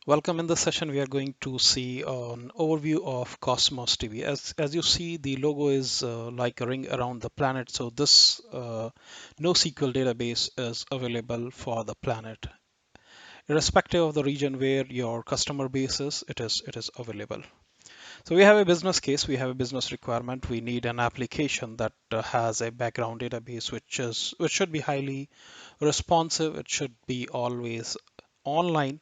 Welcome. In this session, we are going to see an overview of Cosmos DB. As you see, the logo is like a ring around the planet. So this NoSQL database is available for the planet. Irrespective of the region where your customer base is, it is available. So we have a business case, we have a business requirement. We need an application that has a background database which should be highly responsive. It should be always online.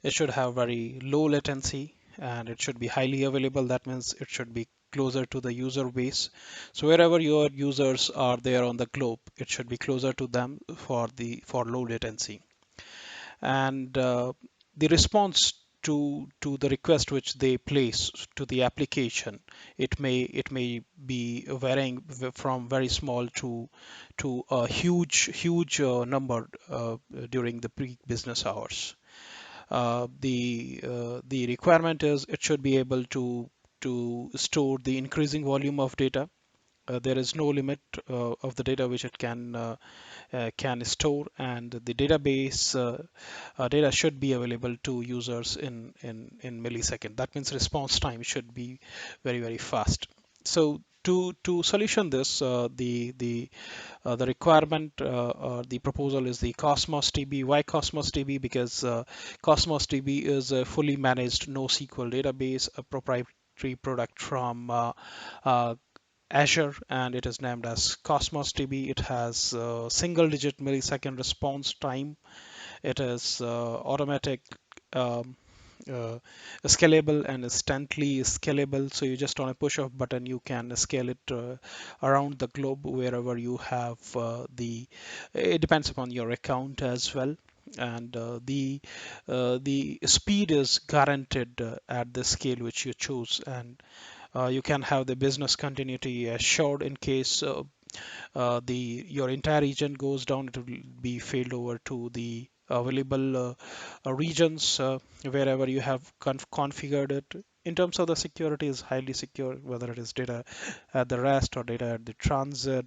It should have very low latency and it should be highly available. That means it should be closer to the user base. So wherever your users are there on the globe, it should be closer to them for low latency. And the response to the request which they place to the application, it may be varying from very small to a huge number during the peak business hours. The requirement is it should be able to store the increasing volume of data. There is no limit of the data which it can store, and the database data should be available to users in millisecond. That means response time should be very fast. So to solution this, the requirement or the proposal is the Cosmos DB. Why Cosmos DB? Because Cosmos DB is a fully managed NoSQL database, a proprietary product from uh, Azure, and it is named as Cosmos DB. It has single-digit millisecond response time. It is automatic. Um, uh, Scalable and instantly scalable. So you just on a push of button, you can scale it around the globe wherever you have it depends upon your account as well. And the speed is guaranteed at the scale which you choose, and you can have the business continuity assured in case your entire region goes down. It will be failed over to the available regions wherever you have configured it. In terms of the security, is highly secure, whether it is data at the rest or data at the transit.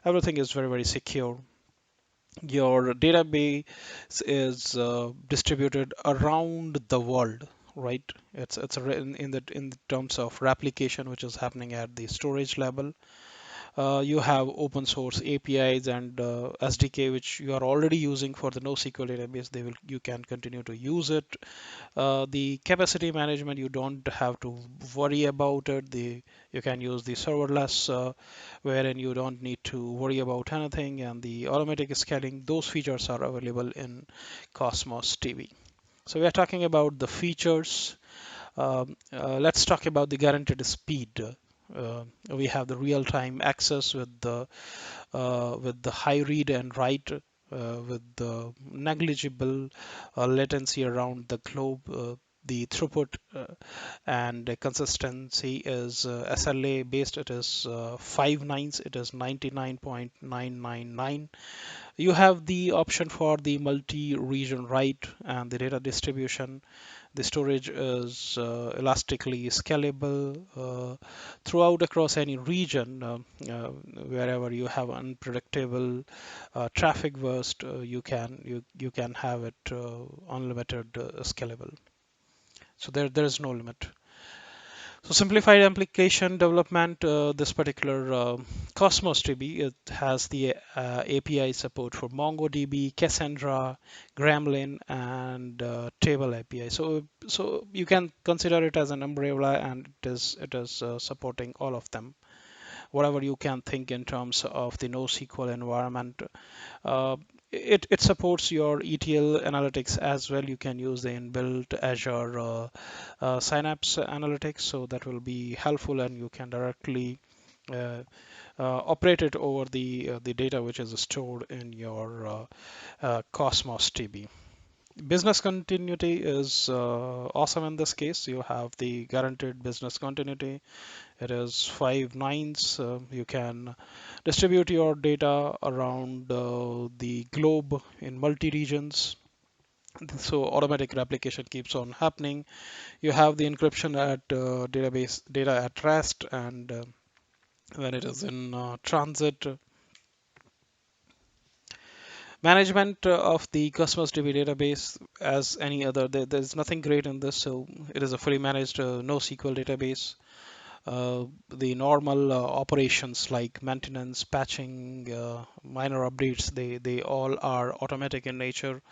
Everything is very secure. Your database is distributed around the world, right? In the terms of replication, which is happening at the storage level. You have open source APIs and SDK, which you are already using for the NoSQL database. You can continue to use it. The capacity management, you don't have to worry about it. You can use the serverless, wherein you don't need to worry about anything. And the automatic scaling, those features are available in Cosmos DB. So we are talking about the features. Let's talk about the guaranteed speed. We have the real-time access with the high read and write, with the negligible latency around the globe. The throughput and the consistency is SLA based. It is 5 nines. It is 99.999. You have the option for the multi-region write and the data distribution. The storage is elastically scalable throughout across any region. Wherever you have unpredictable traffic burst, you can have it unlimited scalable. So there is no limit. So simplified application development, this particular Cosmos DB, it has the API support for MongoDB, Cassandra, Gremlin, and Table API. So you can consider it as an umbrella, and it is supporting all of them. Whatever you can think in terms of the NoSQL environment. Uh, it supports your ETL analytics as well. You can use the inbuilt Azure Synapse analytics, so that will be helpful, and you can directly operate it over the data which is stored in your Cosmos DB. Business continuity is awesome in this case. You have the guaranteed business continuity. It is 5 nines. You can distribute your data around the globe in multi-regions. So automatic replication keeps on happening. You have the encryption at database data at rest, and when it is in transit. Management of the Cosmos DB database, as any other, there's nothing great in this. So it is a fully managed NoSQL database. The normal operations like maintenance, patching, minor updates, they all are automatic in nature.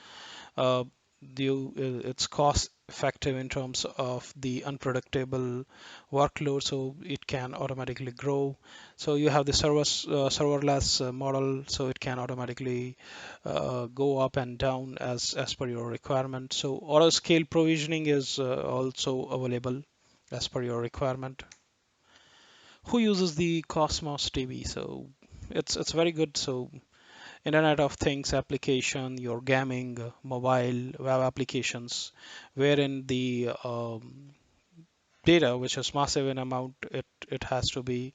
uh, it's cost effective in terms of the unpredictable workload, so it can automatically grow. So you have the serverless model, so it can automatically go up and down as per your requirement. So auto scale provisioning is also available as per your requirement. Who uses the Cosmos DB? So it's very good. So Internet of Things application, your gaming, mobile web applications, wherein the data, which is massive in amount, it has to be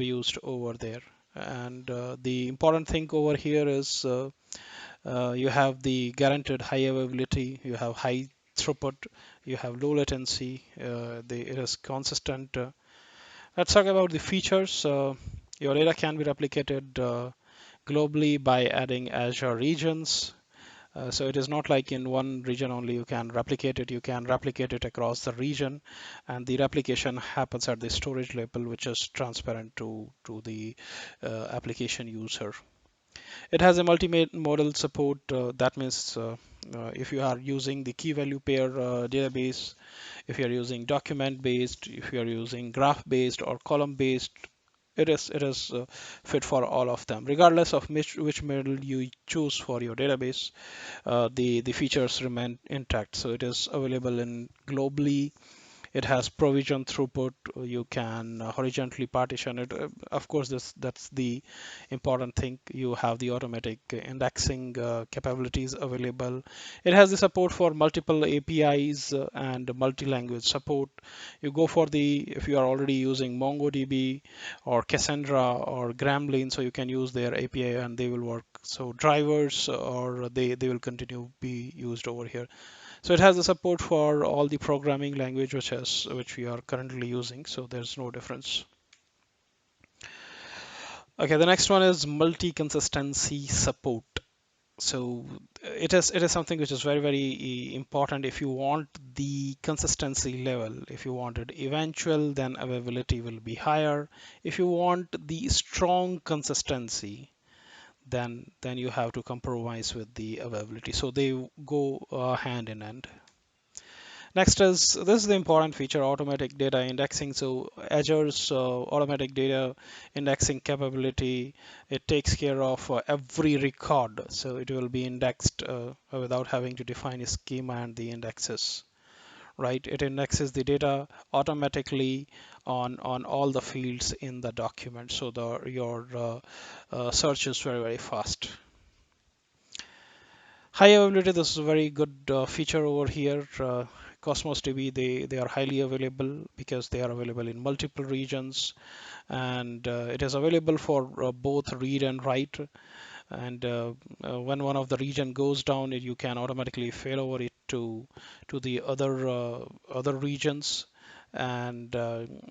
used over there. And the important thing over here is you have the guaranteed high availability, you have high throughput, you have low latency, it is consistent. Let's talk about the features. Your data can be replicated globally by adding Azure regions. So it is not like in one region only you can replicate it. You can replicate it across the region, and the replication happens at the storage level, which is transparent to the application user. It has a multimodal support. That means if you are using the key value pair database, if you are using document based, if you are using graph based or column based, it is fit for all of them, regardless of which model you choose for your database. The features remain intact. So it is available in globally. It has provision throughput. You can horizontally partition it. Of course, that's the important thing. You have the automatic indexing capabilities available. It has the support for multiple APIs and multi-language support. You go for the, if you are already using MongoDB or Cassandra or Gremlin, so you can use their API and they will work. So drivers, or they will continue be used over here. So it has the support for all the programming language which we are currently using. So there's no difference. Okay, the next one is multi-consistency support. So it is something which is very important. If you want the consistency level, if you want it eventual, then availability will be higher. If you want the strong consistency, then you have to compromise with the availability. So they go hand in hand. Next is, this is the important feature, automatic data indexing. So Azure's automatic data indexing capability, it takes care of every record. So it will be indexed without having to define a schema and the indexes, right? It indexes the data automatically on all the fields in the document. So your search is very fast. High availability, this is a very good feature over here. Cosmos DB, they are highly available because they are available in multiple regions, and it is available for both read and write. And when one of the region goes down, you can automatically fail over it to the other regions, and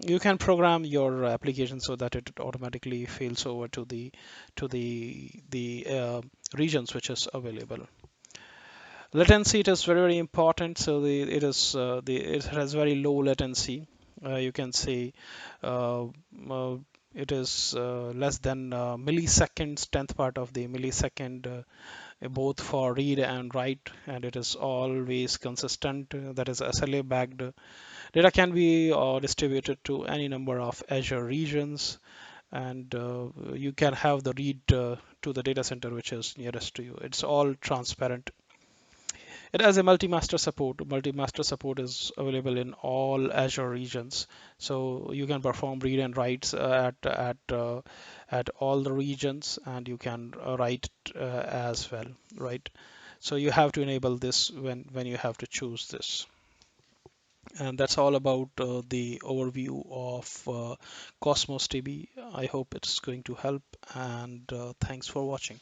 you can program your application so that it automatically fails over to the regions which is available. Latency, it is very important. So it has very low latency. You can say uh, uh, it is less than milliseconds, tenth part of the millisecond, both for read and write, and it is always consistent. That is SLA backed. Data can be distributed to any number of Azure regions, and you can have the read to the data center which is nearest to you. It's all transparent. It has a multi-master support. Multi-master support is available in all Azure regions, so you can perform read and writes at all the regions, and you can write as well, right? So you have to enable this when you have to choose this. And that's all about the overview of Cosmos DB. I hope it's going to help, and thanks for watching.